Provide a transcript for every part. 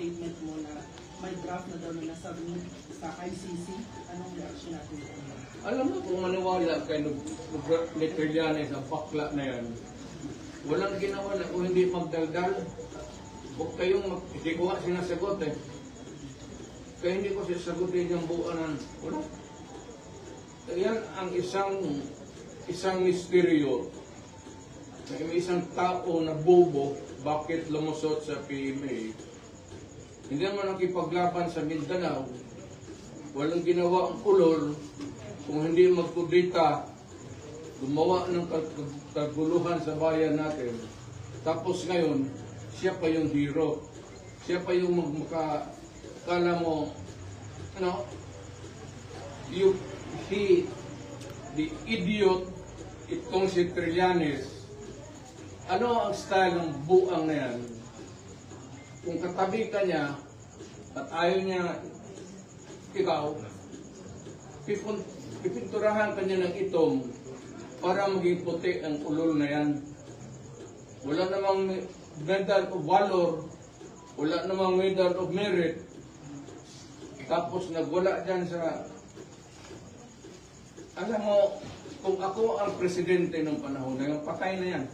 statement mo na may draft na daw na nasubmit sa ICC. Anong reaction natin po? Alam mo, kung maniwala kay ni Trillanes ang pakla na yan, walang ginawa na kung hindi magdaldal. Huwag kayong hindi ko nga sinasagot eh. Kaya hindi ko sasagutin yung buuanan. Wala. Yan ang isang misteryo. May isang tao na bobo, bakit lumusot sa PMA. Hindi naman nakipaglaban sa Mindanao. Walang ginawa ang ulol kung hindi magkudita, gumawa ng kaguluhan sa bayan natin. Tapos ngayon, siya pa yung hero. Siya pa yung kala mo, the idiot, itong si Trillanes. Ano ang style ng buang na yan? Kung katabi ka niya at ayaw niya ikaw, pipinturahan ka niya ng itom para maging puti ang ulol na yan. Wala namang medal of valor, wala namang medal of merit, tapos nagwala dyan sa... Alam mo, kung ako ang presidente ng panahon na yung patay na yan.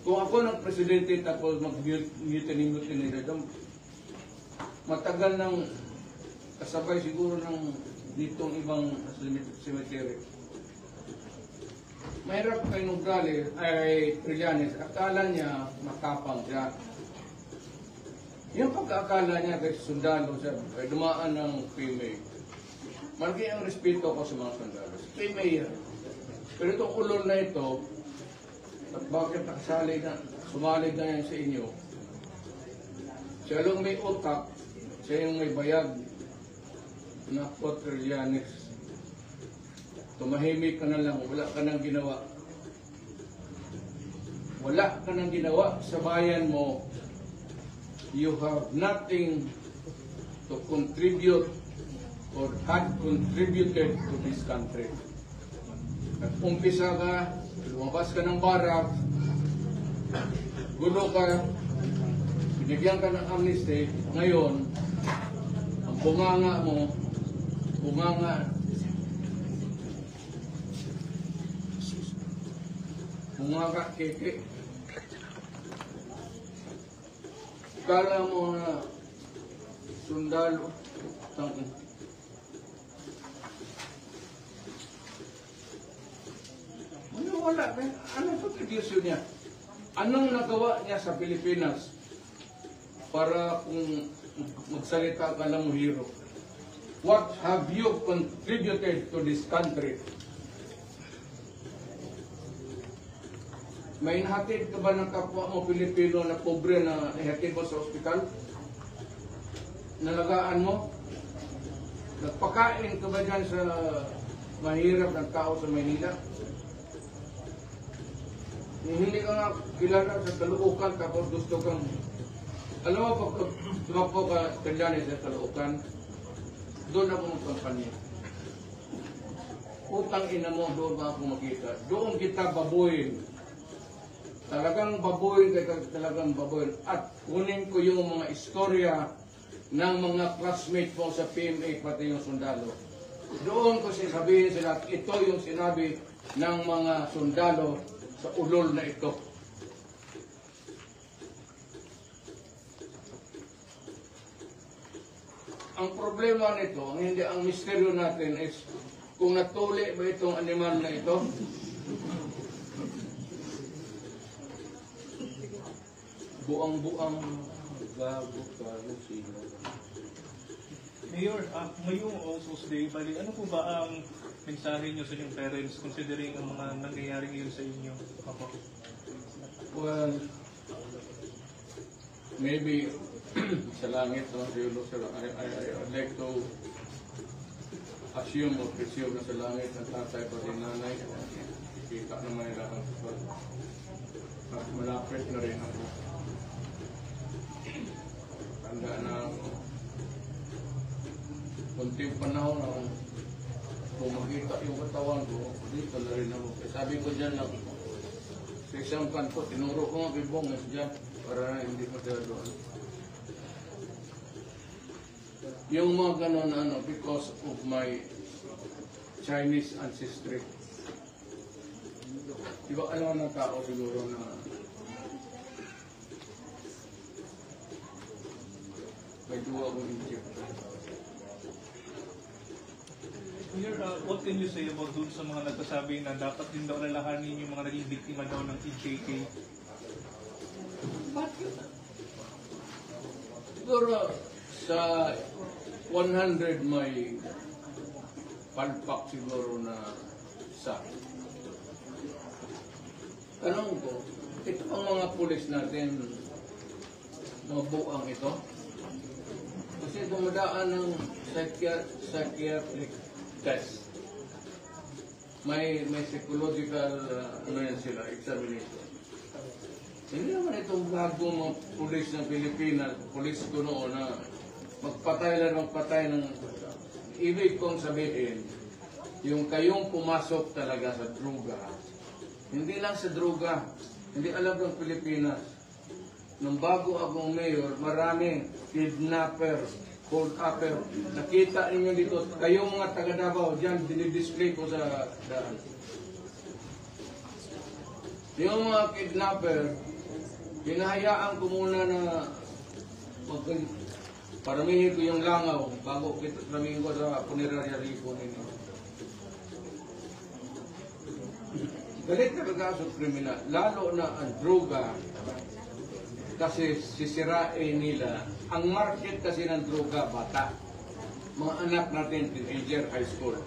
Kung ako ng presidente tapos mag-mutiny matagal ng kasabay siguro ng ditong ibang cemetery. Mahirap kay Nograles ay Trillanes, akala niya matapang siya. Yung pagkakala niya kay sundalo siya, ay dumaan ng PMA. Malaki ang respeto ko sa mga sundalo. PMA yan. Pero itong ulol na ito, at bakit sumalig na yan sa inyo? Siya lang may utak, siya yung may bayag na Trillanes. Tumahimik ka na lang, wala ka nang ginawa. Wala ka nang ginawa sa bayan mo. You have nothing to contribute or had contributed to this country. Nag-umpisa ka, lumabas ka ng barak, gulo ka, binigyan ka ng amnesty, ngayon, ang bunganga mo, bunganga keke. Kala mo na sundalo, tangin. Wala. Anong contribution niya? Anong nagawa niya sa Pilipinas para kung magsalita ka lang mo hero? What have you contributed to this country? May nahatid ka ba ng kapwa mo Pilipino na pobre na ihatid mo sa ospital? Nalagaan mo? Nagpakain ka ba dyan sa mahirap ng tao sa Maynila? Hindi ka nga kilala sa Caloocan tapos gusto kang... Alam mo, pag tumakbo ka Trillanes sa Caloocan, doon ako magkampanya. Utang ina mo, doon ba ako makita? Doon kita babuin. Talagang babuin, talagang babuin. At kunin ko yung mga istorya ng mga classmates mo sa PMA, pati yung sundalo. Doon ko sabihin sila, ito yung sinabi ng mga sundalo sa ulol na ito. Ang problema nito, ang misteryo natin is kung natuli ba itong animal na ito. Buang-buang gago ka sino. Mayor, ngayong All-Souls Day, bali, ano po ba ang mensahe niyo sa inyong parents considering ang mga nangyayari ngayon sa inyo? Ako. Well, maybe sa langit, no? I'd like to assume or presume na sa langit ng tatay pa rin nanay. Kita naman nila ang at malapit na rin ako. Tanda na kunting panahon ako. Kung makita yung katawan ko, dito na rin ako. Sabi ko dyan na sa isang kanto, tinuro ko nga bibong dyan para hindi masyado. Yung mga ganon, because of my Chinese ancestry. Diba alam ng tao siguro na may duwa akong Egypt. Mayor, what can you say about dun sa mga nagsasabi na dapat din daw lalahanin yung mga naging biktima daw ng EJK? Bakit? Siguro sa 100 may palpak siguro na isa. Tanong ko, ito ang mga pulis natin, mga buang ito. Kasi dumadaan ng psychiatric test. May psychological sila, examination. Hindi naman itong bago mga pulis ng Pilipinas, pulis ko noon na magpatay ng ibig kong sabihin, yung kayong pumasok talaga sa droga. Hindi lang sa droga, hindi alam ng Pilipinas. Nung bago akong mayor, maraming kidnapper, hold upper. Nakita ninyo dito, kayong mga taga Davao, dyan, dinidisplay ko sa daan. Yung mga kidnapper, hinahayaan ko muna na paramihin ko yung langaw bago paramihin ko sa punerarya ripo ninyo. Galit talaga sa kriminal, lalo na ang droga, kasi sisirain nila. Ang market kasi ng droga, bata. Mga anak natin, teenager, high school.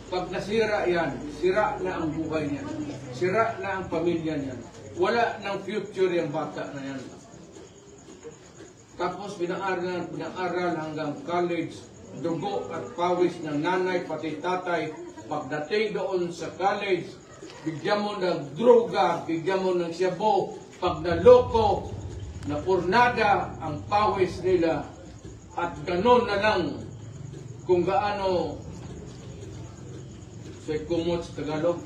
Pag nasira yan, sira na ang buhay niya. Sira na ang pamilya niya. Wala ng future yung bata na yan. Tapos pinaaral hanggang college, dugo at pawis ng nanay pati tatay. Pagdating doon sa college, bigyan mo ng droga, bigyan mo ng shabu. Pag naloko, napurnada ang pawis nila. At ganon na lang kung gaano sa kumot sa Tagalog.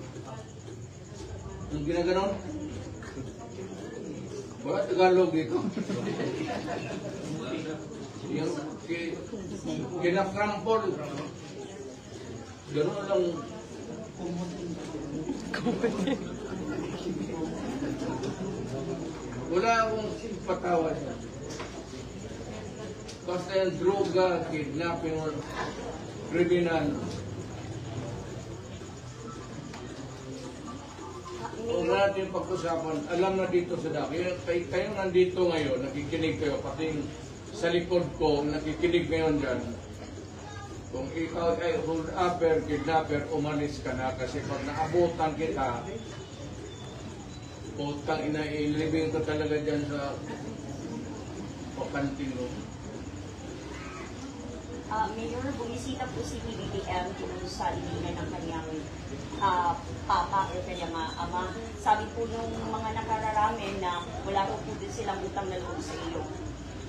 Ang ginaganon? Wala Tagalog dito. Yung kinakrampol. Gano'n lang. Wala akong patawad. Basta yung droga, kidnapping, or kriminal. Huwag natin pag-usapan, alam na dito sa daki. Kayo nandito ngayon, nakikinig kayo, pati sa likod ko, nakikinig ngayon dyan. Kung ikaw ay hold upper, kidnapper, umalis ka na kasi pag naabutan kita, utang ilibing ko talaga dyan sa pakanting mo. Mayor, bumisita po si PBBM doon sa ininan ng kanyang papa o kanyang ama. Sabi po nung mga nakararami na wala po din silang utang na loob sa iyo.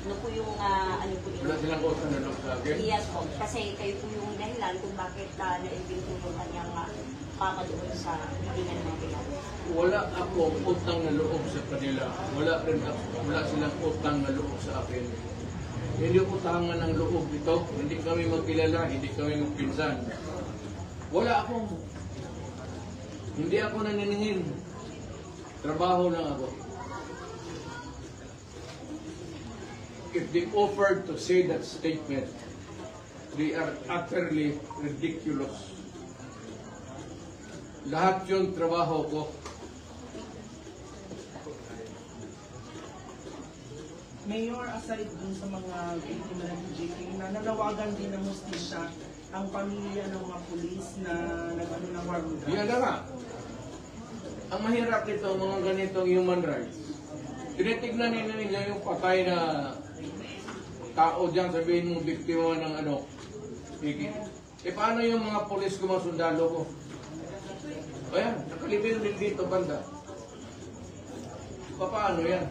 Ano po yung ano po yun? Wala silang utang na loob sa akin? Yes po, kasi kayo po yung dahilan kung bakit naibing po yung kanyang papa doon sa ininan ng mga pinag. Wala ako utang na loob sa kanila. Wala silang utang na loob sa akin. Hindi utangan ng loob ito. Hindi kami magkilala, hindi kami magpinsan. Hindi ako naniningin. Trabaho lang ako. If they offered to say that statement, they are utterly ridiculous. Lahat yung trabaho ko. Mayor, aside dun sa mga biktima ng EJK, nanawagan din ng hustisya ang pamilya ng mga pulis na nag-ano ng war on drugs. Yan na nga. Ang mahirap nito, mga ganitong human rights. Tinitignan ninyo yung patay na tao dyan, sabihin mong biktima ng ano, higit. Paano yung mga pulis ko, mga sundalo ko? Ayan, nakalibin din dito banda. Paano yan?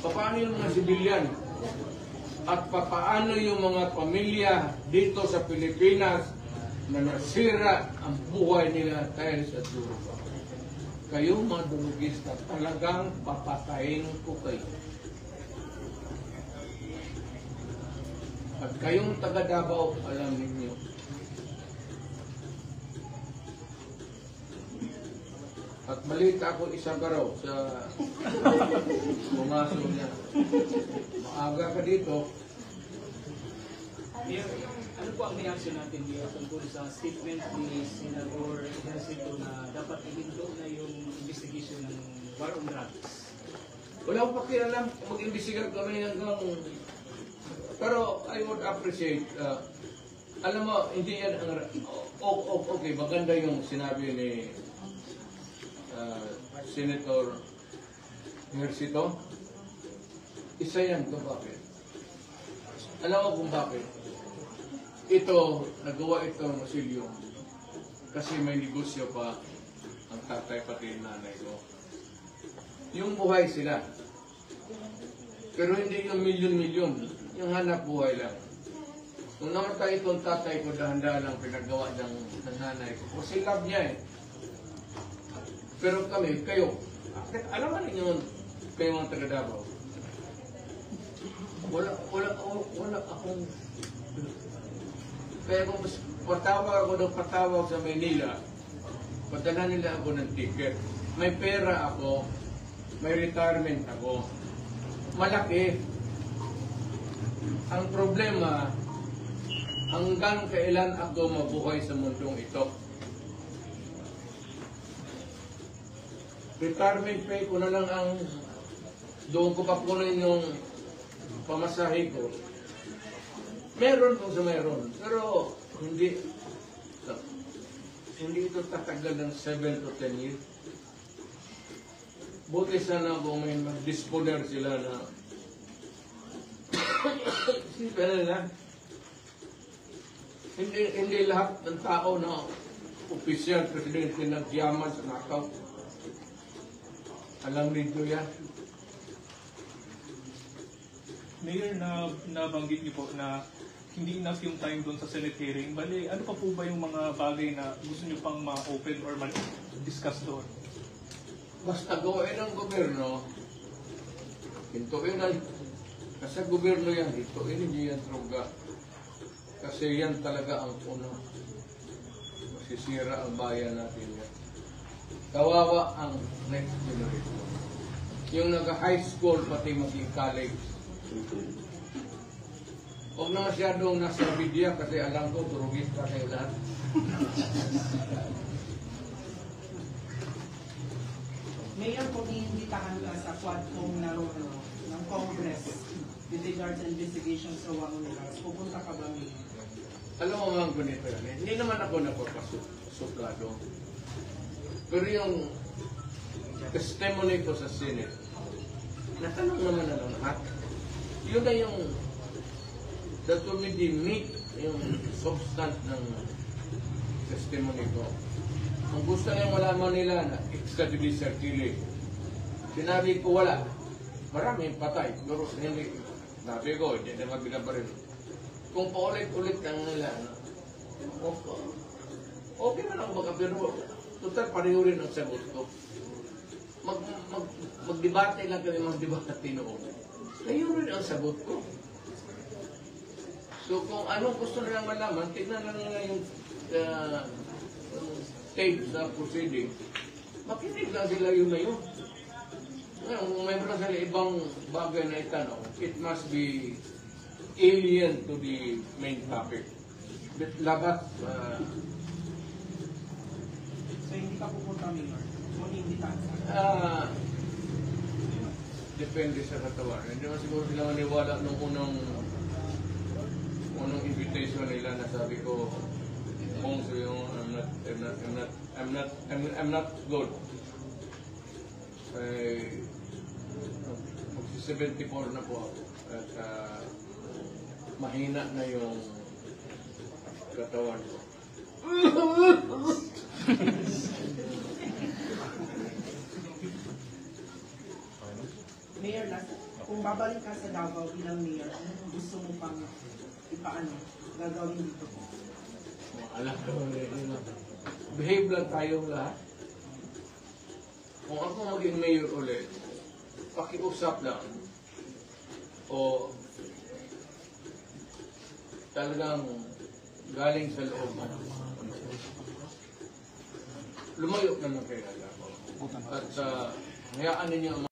Paano yung mga sibilyan? At paano yung mga pamilya dito sa Pilipinas na nasira ang buhay nila dahil sa droga? Kayo mga drugista, talagang papatayin ko kayo. At kayong taga Davao, alam ninyo, at balita ako isang araw sa pumasok niya. Maaga ka dito. Mayor, ano po ang reaction natin dito tungkol sa statement ni Senador Ejercito na dapat ilinto na yung investigation ng war on drugs? Wala akong pakialam kung mag-imbestigar kami hanggang... Pero I would appreciate, alam mo, hindi yan ang... Okay, maganda yung sinabi ni Senator Ejercito. Isa yan kung bakit. Alam mo kung bakit. Ito, nagawa ito ng Masilyo kasi may negosyo pa ang tatay pati nanay ko. Yung buhay sila. Pero hindi yung milyon-milyon. Yung hanap buhay lang. Nung namatay itong tatay ko, dahan-dahan lang pinagawa ng nanay ko. Kasi love niya eh. Pero kami, kayo, alam mo ninyo, kayo mga taga-Davao, wala akong... Kaya kung patawag sa Manila, padala nila ako ng ticket. May pera ako, may retirement ako. Malaki. Ang problema, hanggang kailan ako mabuhay sa mundong ito. Retirement pay ko na lang ang doon ko pa kunin yung pamasahe ko. Meron kung sa meron, pero hindi ito tatagal ng 7 to 10 years. Buti sana kung may mag-disponer sila na isipin nila, hindi lahat ng tao na opisyal, presidente nagyaman sa nakaw. Alam ninyo yan. Mayor, nabanggit niyo po na hindi enough yung time doon sa Senate hearing. Bali, ano pa po ba yung mga bagay na gusto niyo pang ma-open or ma-discuss doon? Basta gawin ng gobyerno, hintuin na, kasi gobyerno yan, hintuin hindi yan droga. Kasi yan talaga ang puno. Masisira ang bayan natin yan. Kawawa ang next generation. Yung nag-high school, pati maging college. Huwag na masyadong nasa media kasi alam ko, turugis pa kayo lahat. Mayor, kung iimbitahan ka sa Quadcom ng Congress with regards to investigation sa war on drugs, pupunta ka ba, Mayor? Alam mo mga ganito yan, hindi naman ako napapasuplado. Pero yung testimony ko sa Senate, natanong naman na lahat. Yun na yung that will be the meat, yung substance ng testimony ko. Kung gusto niyang malaman nila na extrajudicial killing, sinabi ko wala. Maraming patay, pero hindi. Sabi ko, hindi na binabaril. Kung paulit-ulit lang nila, okay man ako magkapiro. Total, pareho rin ang sagot ko. Magdebate lang kami, magdebate noon. Ayun rin ang sagot ko. So kung anong gusto nilang malaman, tignan lang nila yung tape sa proceeding. Makinig lang sila yun na yun. Kung may mga sila ibang bagay na itanong, it must be alien to the main topic. Labas, So hindi ka pupunta, Mayor? Kung iimbitahan ka? Depende sa katawan. Hindi naman siguro sila maniwala nung unang invitation nila na sabi ko, kung so yung I'm not good. Mag-74 na po ako. At mahina na yung katawan ko. Mayor, kung babalik ka sa Davao bilang mayor, ano gusto mo pang ipaano, gagawin dito? Alam ko, behave lang tayong lahat. Kung ako maging mayor ulit, pakiusap lang. O talagang galing sa loob. Lumayo na lang kayo. At hayaan ninyo ang